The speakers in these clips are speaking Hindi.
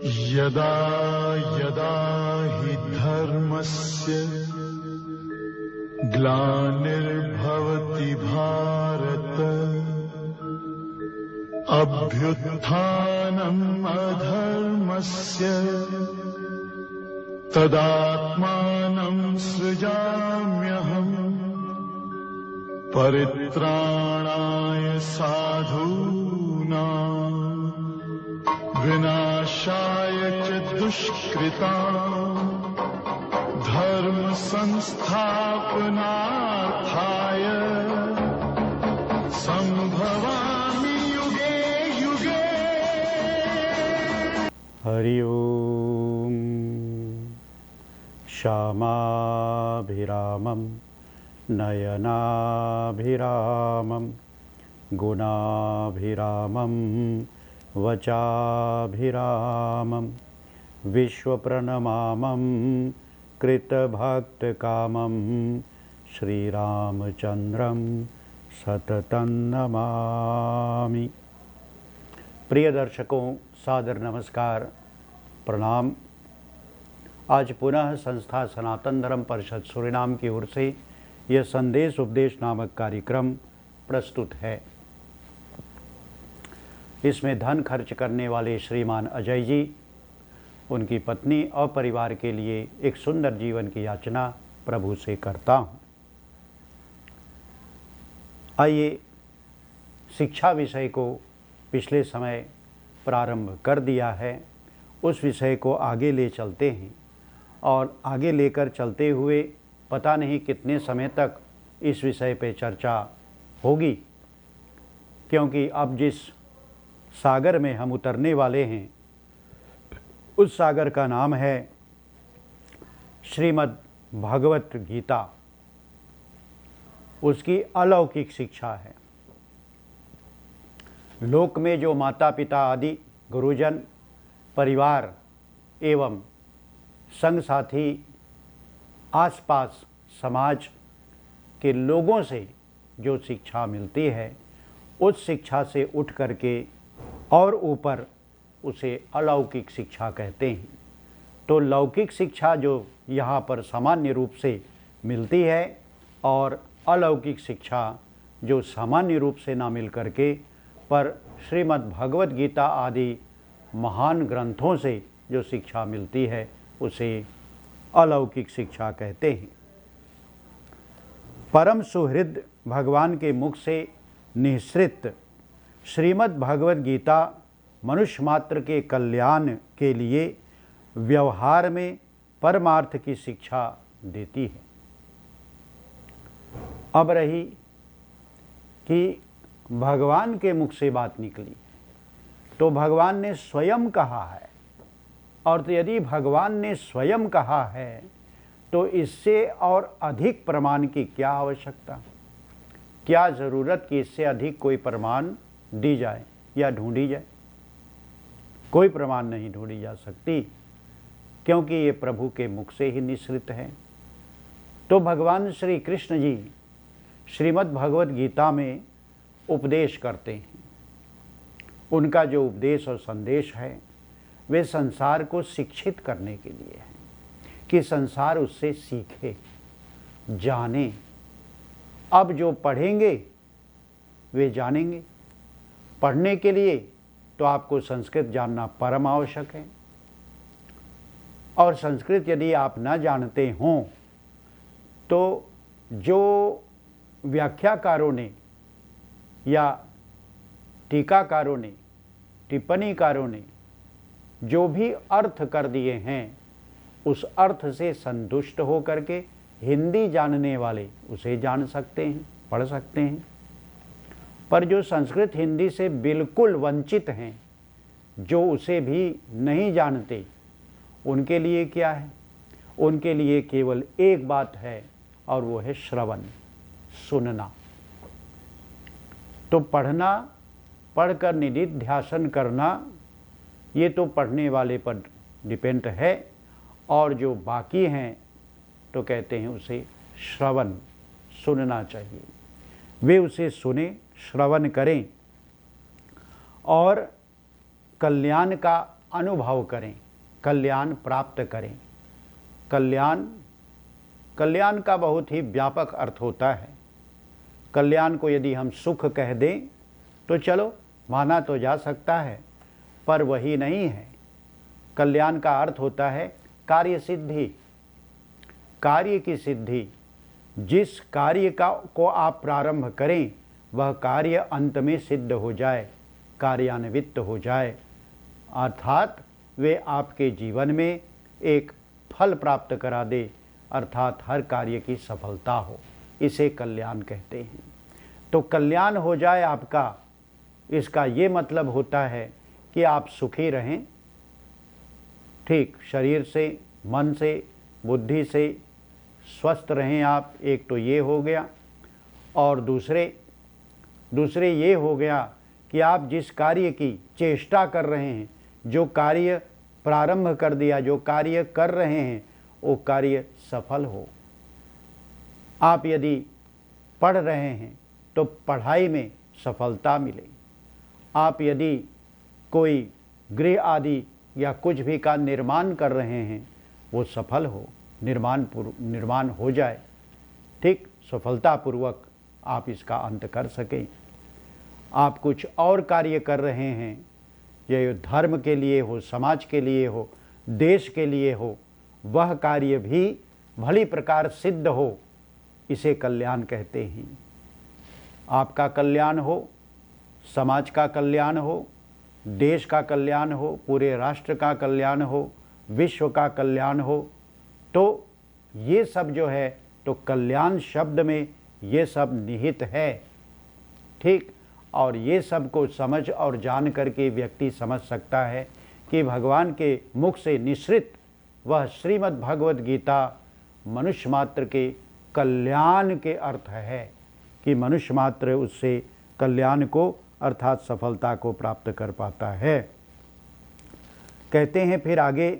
यदा यदा हि धर्मस्य ग्लानिर्भवति भारत अभ्युत्थानम् अधर्मस्य तदात्मानं सृजाम्यहम् परित्राणाय साधूनां विनाशाय च दुष्कृताम् धर्म संस्थापनार्थाय संभवामि युगे युगे। हरि ओम। श्यामाभिरामं नयनाभिरामं गुणाभिरामं वचाभिरामं विश्वप्रणमामं कृतभक्तकामं श्रीरामचन्द्रं सततं नमामि। प्रिय दर्शकों, सादर नमस्कार, प्रणाम। आज पुनः संस्था सनातन धर्म परिषद सूरीनाम की ओर से यह संदेश उपदेश नामक कार्यक्रम प्रस्तुत है। इसमें धन खर्च करने वाले श्रीमान अजय जी, उनकी पत्नी और परिवार के लिए एक सुंदर जीवन की याचना प्रभु से करता हूँ। आइए, शिक्षा विषय को पिछले समय प्रारंभ कर दिया है, उस विषय को आगे ले चलते हैं और आगे लेकर चलते हुए पता नहीं कितने समय तक इस विषय पे चर्चा होगी, क्योंकि अब जिस सागर में हम उतरने वाले हैं उस सागर का नाम है श्रीमद् भगवत गीता। उसकी अलौकिक शिक्षा है। लोक में जो माता पिता आदि गुरुजन, परिवार एवं संग साथी, आसपास समाज के लोगों से जो शिक्षा मिलती है, उस शिक्षा से उठ करके और ऊपर उसे अलौकिक शिक्षा कहते हैं। तो लौकिक शिक्षा जो यहाँ पर सामान्य रूप से मिलती है और अलौकिक शिक्षा जो सामान्य रूप से ना मिल करके पर श्रीमद् भगवत गीता आदि महान ग्रंथों से जो शिक्षा मिलती है उसे अलौकिक शिक्षा कहते हैं। परम सुहृद भगवान के मुख से निःसृत श्रीमद् भगवत गीता मनुष्य मात्र के कल्याण के लिए व्यवहार में परमार्थ की शिक्षा देती है। अब रही कि भगवान के मुख से बात निकली तो भगवान ने स्वयं कहा है, और तो यदि भगवान ने स्वयं कहा है तो इससे और अधिक प्रमाण की क्या आवश्यकता, क्या ज़रूरत कि इससे अधिक कोई प्रमाण दी जाए या ढूंढी जाए। कोई प्रमाण नहीं ढूंढी जा सकती, क्योंकि ये प्रभु के मुख से ही निश्रित है। तो भगवान श्री कृष्ण जी श्रीमद् भगवत गीता में उपदेश करते हैं। उनका जो उपदेश और संदेश है वे संसार को शिक्षित करने के लिए है, कि संसार उससे सीखे, जाने। अब जो पढ़ेंगे वे जानेंगे। पढ़ने के लिए तो आपको संस्कृत जानना परम आवश्यक है, और संस्कृत यदि आप न जानते हों तो जो व्याख्याकारों ने या टीकाकारों ने, टिप्पणीकारों ने जो भी अर्थ कर दिए हैं उस अर्थ से संतुष्ट हो करके हिंदी जानने वाले उसे जान सकते हैं, पढ़ सकते हैं। पर जो संस्कृत हिंदी से बिल्कुल वंचित हैं, जो उसे भी नहीं जानते, उनके लिए क्या है? उनके लिए केवल एक बात है, और वो है श्रवण, सुनना। तो पढ़ना, पढ़कर निधिध्यासन करना, ये तो पढ़ने वाले पर डिपेंड है, और जो बाकी हैं तो कहते हैं उसे श्रवण, सुनना चाहिए। वे उसे सुने, श्रवण करें और कल्याण का अनुभव करें, कल्याण प्राप्त करें। कल्याण का बहुत ही व्यापक अर्थ होता है। कल्याण को यदि हम सुख कह दें तो चलो माना तो जा सकता है, पर वही नहीं है। कल्याण का अर्थ होता है कार्य सिद्धि, कार्य की सिद्धि। जिस कार्य को आप प्रारंभ करें वह कार्य अंत में सिद्ध हो जाए, कार्यान्वित हो जाए, अर्थात वे आपके जीवन में एक फल प्राप्त करा दे, अर्थात हर कार्य की सफलता हो। इसे कल्याण कहते हैं। तो कल्याण हो जाए आपका, इसका ये मतलब होता है कि आप सुखी रहें, ठीक, शरीर से, मन से, बुद्धि से स्वस्थ रहें आप। एक तो ये हो गया, और दूसरे ये हो गया कि आप जिस कार्य की चेष्टा कर रहे हैं, जो कार्य प्रारंभ कर दिया, जो कार्य कर रहे हैं, वो कार्य सफल हो। आप यदि पढ़ रहे हैं तो पढ़ाई में सफलता मिले। आप यदि कोई गृह आदि या कुछ भी का निर्माण कर रहे हैं, वो सफल हो, निर्माण हो जाए, ठीक, सफलतापूर्वक आप इसका अंत कर सकें। आप कुछ और कार्य कर रहे हैं, ये धर्म के लिए हो, समाज के लिए हो, देश के लिए हो, वह कार्य भी भली प्रकार सिद्ध हो, इसे कल्याण कहते हैं। आपका कल्याण हो, समाज का कल्याण हो, देश का कल्याण हो, पूरे राष्ट्र का कल्याण हो, विश्व का कल्याण हो, तो ये सब जो है, तो कल्याण शब्द में ये सब निहित है, ठीक। और ये सब को समझ और जान करके व्यक्ति समझ सकता है कि भगवान के मुख से निश्रित वह श्रीमद् भगवद गीता मनुष्य मात्र के कल्याण के अर्थ है, कि मनुष्य मात्र उससे कल्याण को अर्थात सफलता को प्राप्त कर पाता है। कहते हैं फिर आगे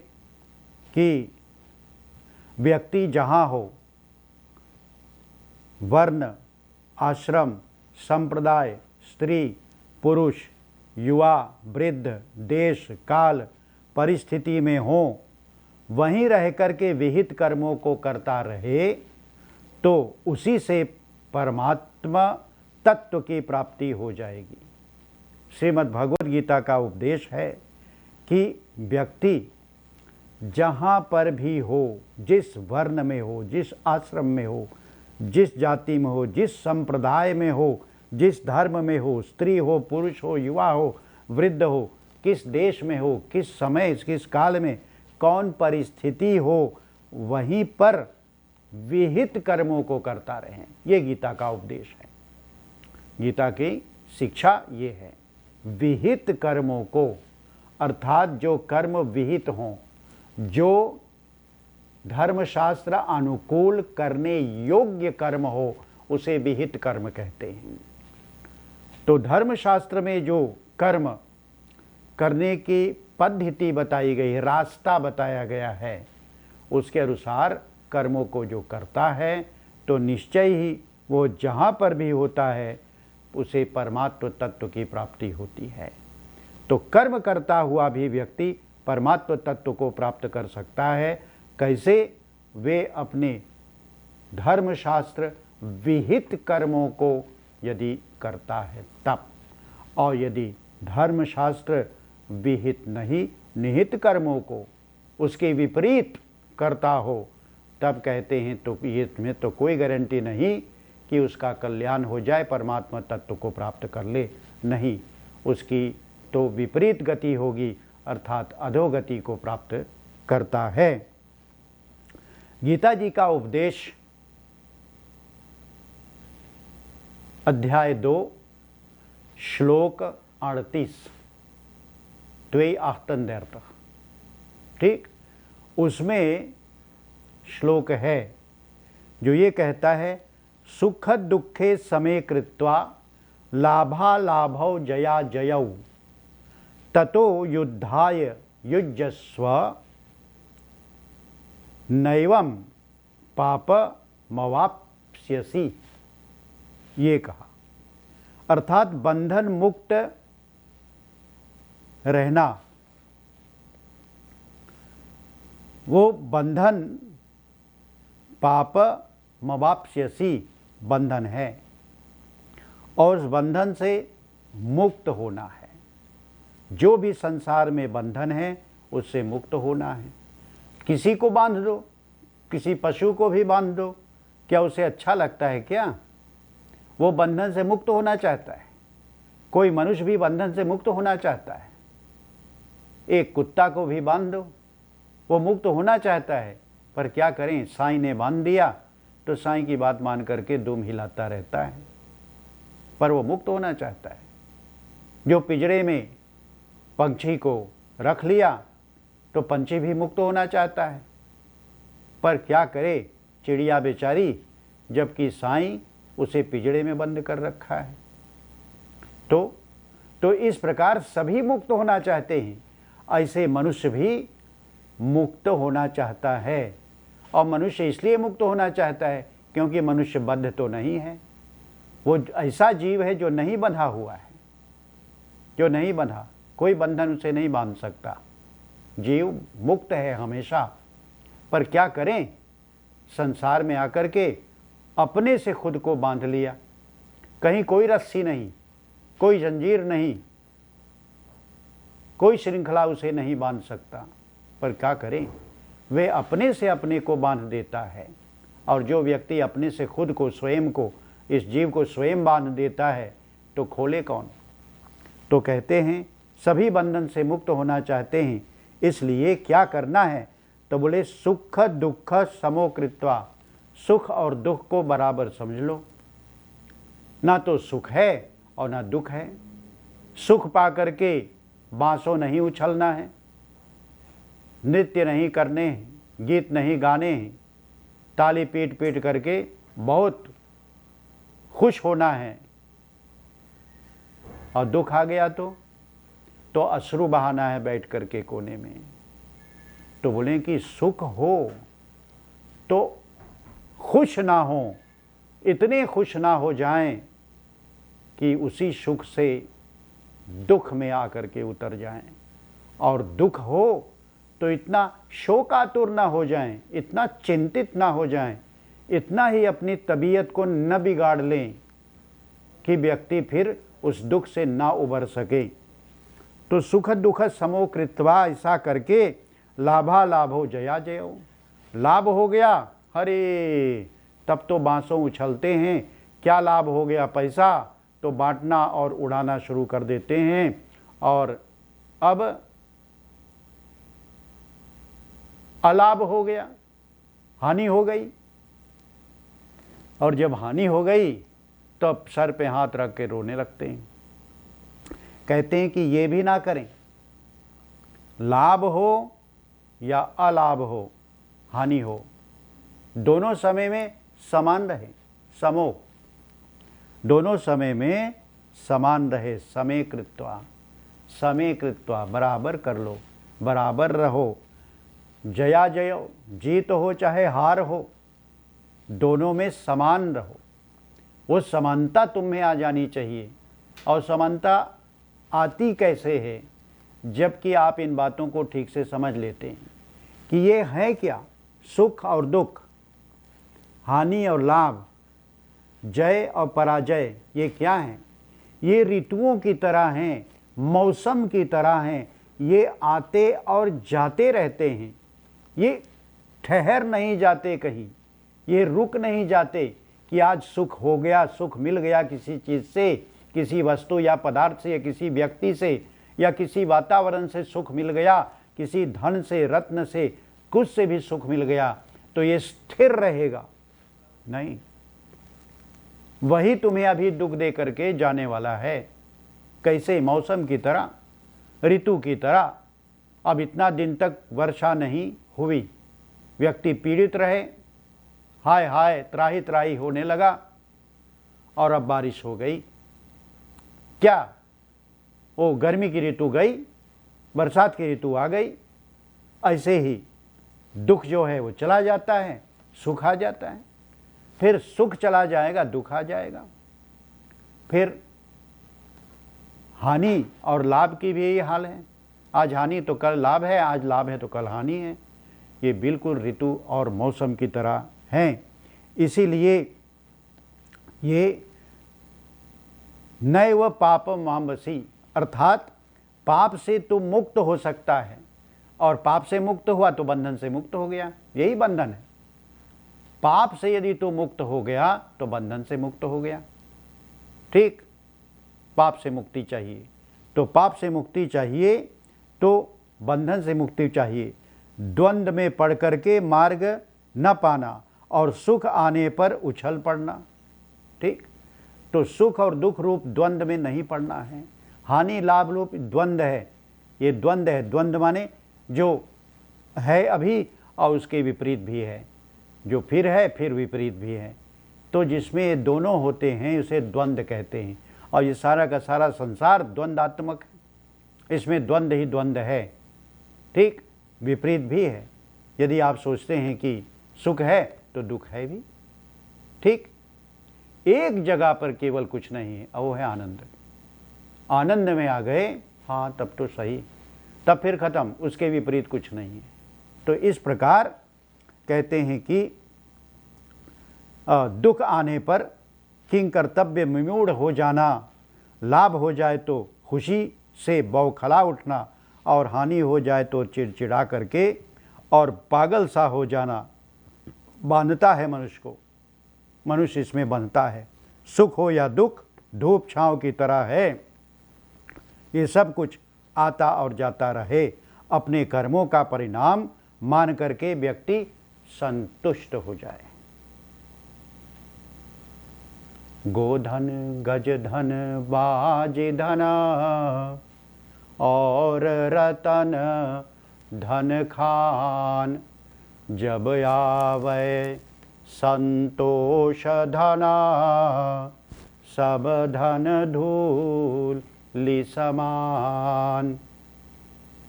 कि व्यक्ति जहाँ हो, वर्ण, आश्रम, संप्रदाय, स्त्री, पुरुष, युवा, वृद्ध, देश, काल, परिस्थिति में हो, वहीं रह कर के विहित कर्मों को करता रहे, तो उसी से परमात्मा तत्व की प्राप्ति हो जाएगी। श्रीमद् भगवद गीता का उपदेश है कि व्यक्ति जहाँ पर भी हो, जिस वर्ण में हो, जिस आश्रम में हो, जिस जाति में हो, जिस संप्रदाय में हो, जिस धर्म में हो, स्त्री हो, पुरुष हो, युवा हो, वृद्ध हो, किस देश में हो, किस समय, किस काल में, कौन परिस्थिति हो, वहीं पर विहित कर्मों को करता रहें। ये गीता का उपदेश है, गीता की शिक्षा ये है। विहित कर्मों को, अर्थात जो कर्म विहित हों, जो धर्मशास्त्र अनुकूल करने योग्य कर्म हो, उसे विहित कर्म कहते हैं। तो धर्मशास्त्र में जो कर्म करने की पद्धति बताई गई है, रास्ता बताया गया है, उसके अनुसार कर्मों को जो करता है, तो निश्चय ही वो जहाँ पर भी होता है उसे परमात्म तत्व की प्राप्ति होती है। तो कर्म करता हुआ भी व्यक्ति परमात्म तत्व को प्राप्त कर सकता है। कैसे? वे अपने धर्मशास्त्र विहित कर्मों को यदि करता है तब, और यदि धर्मशास्त्र विहित नहीं, निहित कर्मों को उसके विपरीत करता हो, तब कहते हैं तो ये में तो कोई गारंटी नहीं कि उसका कल्याण हो जाए, परमात्मा तत्व को प्राप्त कर ले। नहीं, उसकी तो विपरीत गति होगी, अर्थात अधोगति को प्राप्त करता है। गीता जी का उपदेश अध्याय 2 श्लोक 38 द्वे आह्तंदर्थ, ठीक, उसमें श्लोक है जो ये कहता है, सुख दुखे समे कृत्वा लाभालाभौ जया जयौ ततो युद्धाय युज्यस्व नैवं पापमवाप्स्यसि। ये कहा, अर्थात बंधन मुक्त रहना, वो बंधन पाप मवाप्स्यसि बंधन है और उस बंधन से मुक्त होना है। जो भी संसार में बंधन है उससे मुक्त होना है। किसी को बांध दो, किसी पशु को भी बांध दो, क्या उसे अच्छा लगता है? क्या वो बंधन से मुक्त होना चाहता है? कोई मनुष्य भी बंधन से मुक्त होना चाहता है। एक कुत्ता को भी बांध दो, वो मुक्त होना चाहता है, पर क्या करें, साईं ने बांध दिया तो साईं की बात मान करके दुम हिलाता रहता है, पर वो मुक्त होना चाहता है। जो पिंजरे में पंछी को रख लिया तो पंछी भी मुक्त होना चाहता है, पर क्या करे चिड़िया बेचारी, जबकि साईं उसे पिंजरे में बंद कर रखा है। तो इस प्रकार सभी मुक्त होना चाहते हैं, ऐसे मनुष्य भी मुक्त होना चाहता है। और मनुष्य इसलिए मुक्त होना चाहता है क्योंकि मनुष्य बद्ध तो नहीं है। वो ऐसा जीव है जो नहीं बंधा हुआ है, जो नहीं बंधा, कोई बंधन उसे नहीं बांध सकता। जीव मुक्त है हमेशा, पर क्या करें, संसार में आकर के अपने से खुद को बांध लिया। कहीं कोई रस्सी नहीं, कोई जंजीर नहीं, कोई श्रृंखला उसे नहीं बांध सकता, पर क्या करें, वे अपने से अपने को बांध देता है। और जो व्यक्ति अपने से खुद को, स्वयं को, इस जीव को स्वयं बांध देता है तो खोले कौन? तो कहते हैं सभी बंधन से मुक्त होना चाहते हैं, इसलिए क्या करना है? तो बोले सुख दुख समो कृत्वा, सुख और दुख को बराबर समझ लो। ना तो सुख है और ना दुख है। सुख पा करके बांसों नहीं उछलना है, नृत्य नहीं करने हैं, गीत नहीं गाने हैं, ताली पीट पीट करके बहुत खुश होना है। और दुख आ गया तो अश्रु बहाना है बैठ करके कोने में। तो बोले कि सुख हो तो खुश ना हो, इतने खुश ना हो जाएं कि उसी सुख से दुख में आकर के उतर जाएं, और दुख हो तो इतना शोकातुर ना हो जाएं, इतना चिंतित ना हो जाएं, इतना ही अपनी तबीयत को न बिगाड़ लें कि व्यक्ति फिर उस दुख से ना उबर सके। तो सुख दुख समो कृत्वा, ऐसा करके लाभा लाभो जया जयो, लाभ हो गया, अरे तब तो बांसों उछलते हैं। क्या लाभ हो गया? पैसा, तो बांटना और उड़ाना शुरू कर देते हैं। और अब अलाभ हो गया, हानि हो गई। और जब हानि हो गई तो सर पे हाथ रख के रोने लगते हैं। कहते हैं कि ये भी ना करें, लाभ हो या अलाभ हो, हानि हो, दोनों समय में समान रहे, समो, दोनों समय में समान रहे। समय कृत्वा, समय कृत्वा, बराबर कर लो, बराबर रहो। जया जयो, जीत हो चाहे हार हो, दोनों में समान रहो। वो समानता तुम्हें आ जानी चाहिए। और समानता आती कैसे है? जबकि आप इन बातों को ठीक से समझ लेते हैं कि ये है क्या, सुख और दुख, हानि और लाभ, जय और पराजय, ये क्या है? ये ऋतुओं की तरह हैं, मौसम की तरह हैं। ये आते और जाते रहते हैं, ये ठहर नहीं जाते कहीं, ये रुक नहीं जाते कि आज सुख हो गया, सुख मिल गया किसी चीज़ से, किसी वस्तु या पदार्थ से, या किसी व्यक्ति से, या किसी वातावरण से सुख मिल गया, किसी धन से, रत्न से, कुछ से भी सुख मिल गया तो ये स्थिर रहेगा नहीं। वही तुम्हें अभी दुख दे करके जाने वाला है। कैसे? मौसम की तरह, ऋतु की तरह। अब इतना दिन तक वर्षा नहीं हुई, व्यक्ति पीड़ित रहे, हाय हाय त्राही त्राही होने लगा, और अब बारिश हो गई। क्या वो गर्मी की ऋतु गई, बरसात की ऋतु आ गई? ऐसे ही दुख जो है वो चला जाता है, सुख आ जाता है। फिर सुख चला जाएगा, दुख आ जाएगा। फिर हानि और लाभ की भी यही हाल है। आज हानि तो कल लाभ है, आज लाभ है तो कल हानि है। ये बिल्कुल ऋतु और मौसम की तरह हैं। इसीलिए ये नैव पापम वाम्बसी, अर्थात पाप से तो मुक्त हो सकता है, और पाप से मुक्त हुआ तो बंधन से मुक्त हो गया। यही बंधन है। पाप से यदि तो मुक्त हो गया तो बंधन से मुक्त हो गया। ठीक, पाप से मुक्ति चाहिए तो पाप से मुक्ति चाहिए, तो बंधन से मुक्ति चाहिए। द्वंद्व में पड़ करके मार्ग न पाना और सुख आने पर उछल पड़ना। ठीक, तो सुख और दुख रूप द्वंद्व में नहीं पड़ना है। हानि लाभ रूप द्वंद्व है, ये द्वंद्व है। द्वंद्व माने जो है अभी और उसके विपरीत भी है, जो फिर है फिर विपरीत भी है। तो जिसमें ये दोनों होते हैं उसे द्वंद्व कहते हैं। और ये सारा का सारा संसार द्वंद्वात्मक है, इसमें द्वंद्व ही द्वंद्व है। ठीक, विपरीत भी है। यदि आप सोचते हैं कि सुख है तो दुख है भी। ठीक, एक जगह पर केवल कुछ नहीं है, और वो है आनंद। आनंद में आ गए, हाँ तब तो सही, तब फिर खत्म, उसके विपरीत कुछ नहीं है। तो इस प्रकार कहते हैं कि दुख आने पर किंग कर्तव्य विमूढ़ हो जाना, लाभ हो जाए तो खुशी से बौखला उठना, और हानि हो जाए तो चिड़चिड़ा करके और पागल सा हो जाना बांधता है मनुष्य को। मनुष्य इसमें बंधता है। सुख हो या दुख धूप छांव की तरह है, ये सब कुछ आता और जाता रहे। अपने कर्मों का परिणाम मान करके व्यक्ति संतुष्ट हो जाए। गोधन गज धन बाज धन और रतन धन खान, जब आवे संतोष धना सब धन धूल ली समान।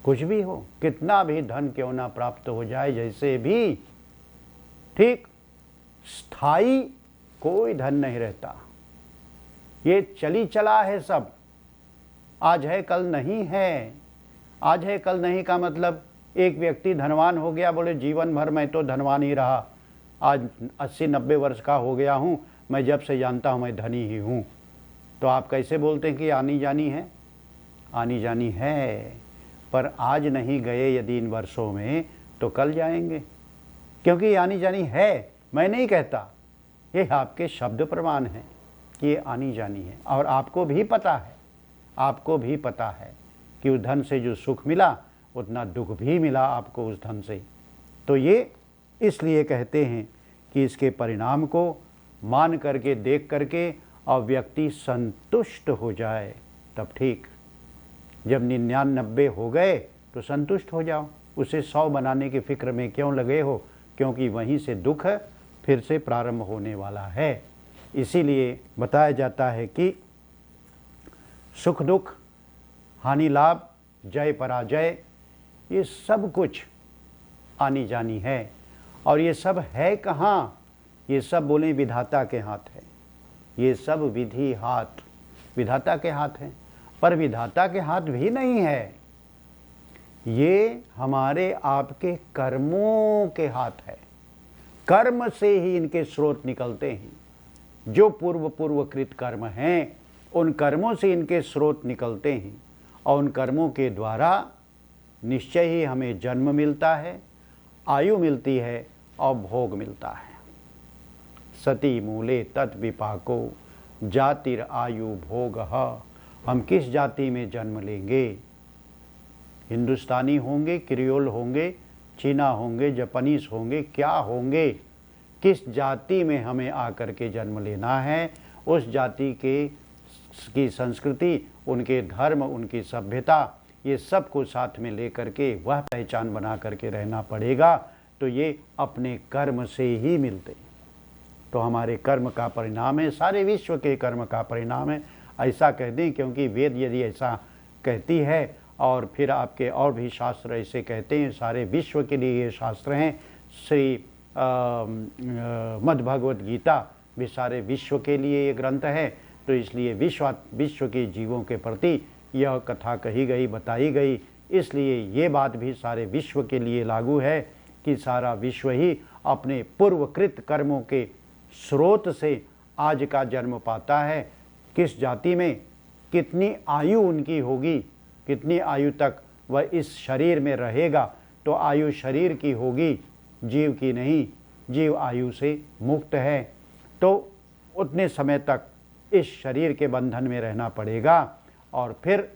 कुछ भी हो, कितना भी धन क्यों ना प्राप्त हो जाए, जैसे भी, ठीक, स्थायी कोई धन नहीं रहता। ये चली चला है सब, आज है कल नहीं है। आज है कल नहीं का मतलब एक व्यक्ति धनवान हो गया, बोले जीवन भर मैं तो धनवान ही रहा, आज 80-90 वर्ष का हो गया हूँ, मैं जब से जानता हूँ मैं धनी ही हूँ। तो आप कैसे बोलते हैं कि आनी जानी है? आनी जानी है, पर आज नहीं गए यदि इन वर्षों में तो कल जाएंगे, क्योंकि आनी जानी है। मैं नहीं कहता, ये आपके शब्द प्रमाण हैं कि ये आनी जानी है। और आपको भी पता है, आपको भी पता है कि उस धन से जो सुख मिला उतना दुख भी मिला आपको उस धन से। तो ये इसलिए कहते हैं कि इसके परिणाम को मान करके देख करके और व्यक्ति संतुष्ट हो जाए तब ठीक। जब 99 हो गए तो संतुष्ट हो जाओ, उसे 100 बनाने की फिक्र में क्यों लगे हो, क्योंकि वहीं से दुख फिर से प्रारंभ होने वाला है। इसीलिए बताया जाता है कि सुख दुख, हानि लाभ, जय पराजय, ये सब कुछ आनी जानी है। और ये सब है कहाँ? ये सब बोले विधाता के हाथ है। ये सब विधि हाथ विधाता के हाथ है, पर विधाता के हाथ भी नहीं है, ये हमारे आपके कर्मों के हाथ है। कर्म से ही इनके स्रोत निकलते हैं। जो पूर्वकृत कर्म हैं उन कर्मों से इनके स्रोत निकलते हैं, और उन कर्मों के द्वारा निश्चय ही हमें जन्म मिलता है, आयु मिलती है और भोग मिलता है। सती मूले तत् विपाको जातिर आयु भोग। हम किस जाति में जन्म लेंगे? हिंदुस्तानी होंगे, क्रियोल होंगे, चीना होंगे, जापानीज होंगे, क्या होंगे? किस जाति में हमें आकर के जन्म लेना है, उस जाति की संस्कृति, उनके धर्म, उनकी सभ्यता, ये सब को साथ में लेकर के वह पहचान बना करके रहना पड़ेगा। तो ये अपने कर्म से ही मिलते। तो हमारे कर्म का परिणाम है, सारे विश्व के कर्म का परिणाम है, ऐसा कह दें, क्योंकि वेद यदि ऐसा कहती है और फिर आपके और भी शास्त्र ऐसे कहते हैं, सारे विश्व के लिए ये शास्त्र हैं। श्री मद् भगवत गीता भी सारे विश्व के लिए ये ग्रंथ है। तो इसलिए विश्व के जीवों के प्रति यह कथा कही गई, बताई गई, इसलिए ये बात भी सारे विश्व के लिए लागू है कि सारा विश्व ही अपने पूर्वकृत कर्मों के स्रोत से आज का जन्म पाता है। किस जाति में कितनी आयु उनकी होगी, कितनी आयु तक वह इस शरीर में रहेगा, तो आयु शरीर की होगी, जीव की नहीं। जीव आयु से मुक्त है, तो उतने समय तक इस शरीर के बंधन में रहना पड़ेगा। और फिर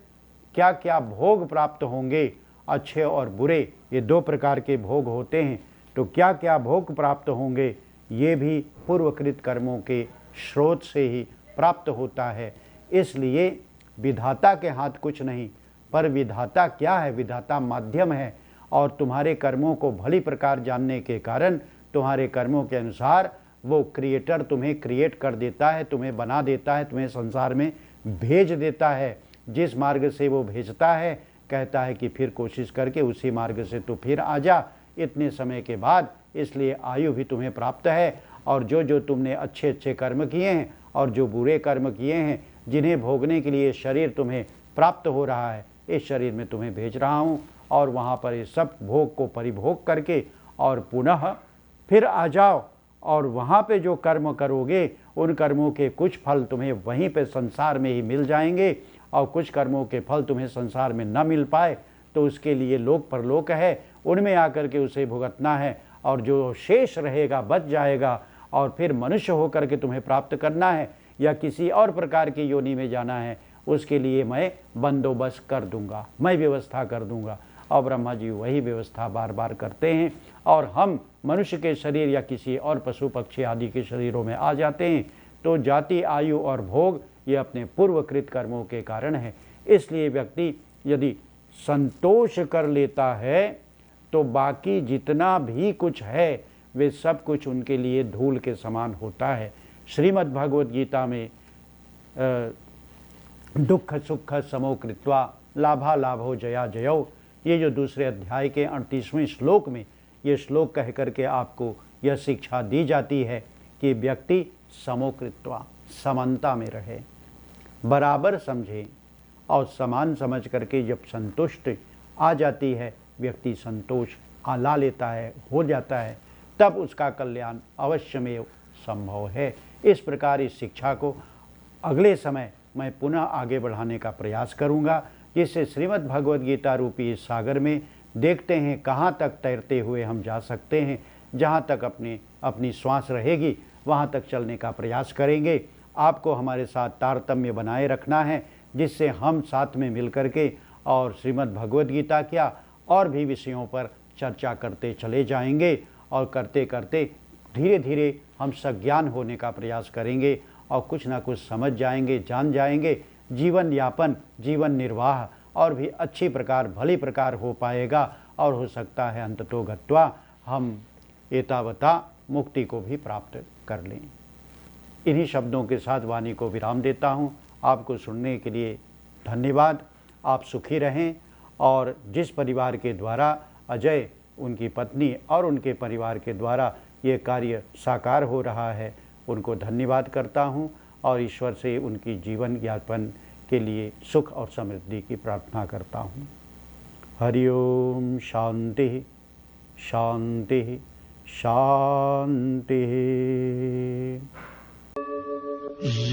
क्या क्या भोग प्राप्त होंगे, अच्छे और बुरे, ये दो प्रकार के भोग होते हैं। तो क्या क्या भोग प्राप्त होंगे, ये भी पूर्वकृत कर्मों के स्रोत से ही प्राप्त होता है। इसलिए विधाता के हाथ कुछ नहीं, पर विधाता क्या है? विधाता माध्यम है। और तुम्हारे कर्मों को भली प्रकार जानने के कारण तुम्हारे कर्मों के अनुसार वो क्रिएटर तुम्हें क्रिएट कर देता है, तुम्हें बना देता है, तुम्हें संसार में भेज देता है। जिस मार्ग से वो भेजता है, कहता है कि फिर कोशिश करके उसी मार्ग से तो फिर आ जा इतने समय के बाद। इसलिए आयु भी तुम्हें प्राप्त है। और जो जो तुमने अच्छे अच्छे कर्म किए हैं और जो बुरे कर्म किए हैं, जिन्हें भोगने के लिए शरीर तुम्हें प्राप्त हो रहा है, इस शरीर में तुम्हें भेज रहा हूँ। और वहाँ पर ये सब भोग को परिभोग करके और पुनः फिर आ जाओ। और वहाँ पे जो कर्म करोगे, उन कर्मों के कुछ फल तुम्हें वहीं पे संसार में ही मिल जाएंगे, और कुछ कर्मों के फल तुम्हें संसार में न मिल पाए तो उसके लिए लोक परलोक है, उनमें आकर के उसे भुगतना है। और जो शेष रहेगा, बच जाएगा, और फिर मनुष्य होकर के तुम्हें प्राप्त करना है या किसी और प्रकार की योनि में जाना है, उसके लिए मैं बंदोबस्त कर दूंगा, मैं व्यवस्था कर दूंगा। और ब्रह्मा जी वही व्यवस्था बार बार करते हैं, और हम मनुष्य के शरीर या किसी और पशु पक्षी आदि के शरीरों में आ जाते हैं। तो जाति, आयु और भोग ये अपने पूर्वकृत कर्मों के कारण है। इसलिए व्यक्ति यदि संतोष कर लेता है तो बाकी जितना भी कुछ है वे सब कुछ उनके लिए धूल के समान होता है। श्रीमद् भगवद गीता में दुख सुख समो कृत्वा लाभा लाभो जया जयो, ये जो दूसरे अध्याय के 38वें श्लोक में ये श्लोक कह करके आपको यह शिक्षा दी जाती है कि व्यक्ति समो कृत्वा, समानता में रहे, बराबर समझे, और समान समझ करके जब संतुष्ट आ जाती है, व्यक्ति संतोष ला लेता है, हो जाता है, तब उसका कल्याण अवश्यमेव संभव है। इस प्रकार इस शिक्षा को अगले समय मैं पुनः आगे बढ़ाने का प्रयास करूंगा, जिससे श्रीमद् भगवद गीता रूपी इस सागर में देखते हैं कहाँ तक तैरते हुए हम जा सकते हैं। जहाँ तक अपनी श्वास रहेगी वहाँ तक चलने का प्रयास करेंगे। आपको हमारे साथ तारतम्य बनाए रखना है, जिससे हम साथ में मिल करके और श्रीमद् भगवद गीता क्या और भी विषयों पर चर्चा करते चले जाएंगे। और करते करते धीरे धीरे हम सज्ञान होने का प्रयास करेंगे और कुछ ना कुछ समझ जाएंगे, जान जाएंगे। जीवन यापन, जीवन निर्वाह और भी अच्छी प्रकार भली प्रकार हो पाएगा, और हो सकता है अंततो गत्वा हम एतावता मुक्ति को भी प्राप्त कर लें। इन्हीं शब्दों के साथ वाणी को विराम देता हूँ। आपको सुनने के लिए धन्यवाद। आप सुखी रहें। और जिस परिवार के द्वारा अजय, उनकी पत्नी और उनके परिवार के द्वारा ये कार्य साकार हो रहा है, उनको धन्यवाद करता हूँ और ईश्वर से उनकी जीवन यापन के लिए सुख और समृद्धि की प्रार्थना करता हूँ। हरि ओम। शांति शांति शांति।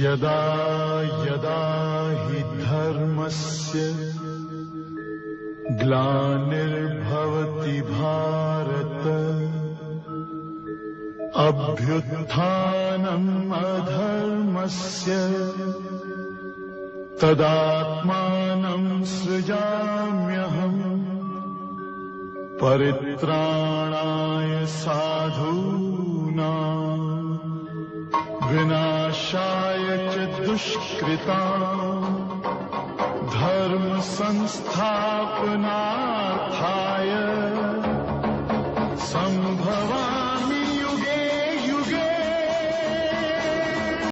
यदा यदा हि धर्मस्य ग्लानिर्भवति भारत अभ्युत्थानम् अधर्मस्य तदात्मानं सृजाम्यहम् परित्राणाय साधूनां विनाशाय च दुष्कृतां धर्म संस्थापनार्थाय संभवामि